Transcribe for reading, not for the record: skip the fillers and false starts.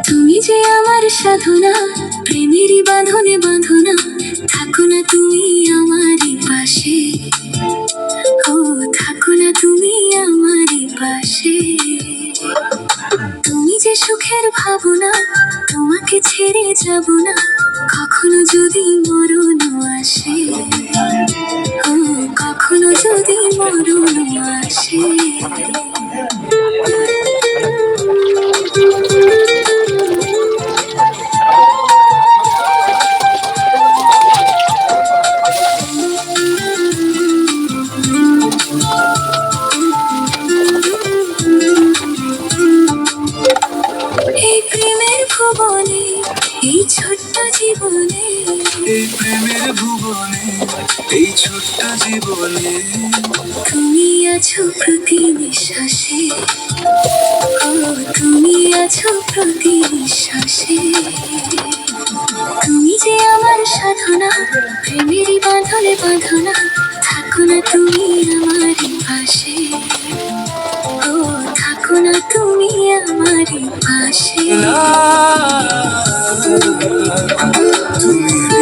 তুমি যে আমার সাধনা, প্রেমেরই বাঁধনে বাঁধনা, থাকো না তুমি আমারই পাশে। ও থাকো না তুমি আমারই পাশে। তুমি যে সুখের ভাবনা, তোমাকে ছেড়ে যাব না কখনো যদি মরণ আসে। ও কখনো যদি মরণ আসে। এই প্রেমের ভুবনে, এই ছোট্ট জীবনে, এই প্রেমের ভুবনে, এই ছোট্ট জীবনে তুমি আছো প্রতি নিঃশ্বাসে। ও তুমি আছো প্রতি নিঃশ্বাসে। তুমি যে আমার সাধনা, প্রেমেরই বাঁধনে বাঁধনা, থাকো না তুমি আমারই পাশে। ও থাকো না তুমি আমারই পাশে। তুমি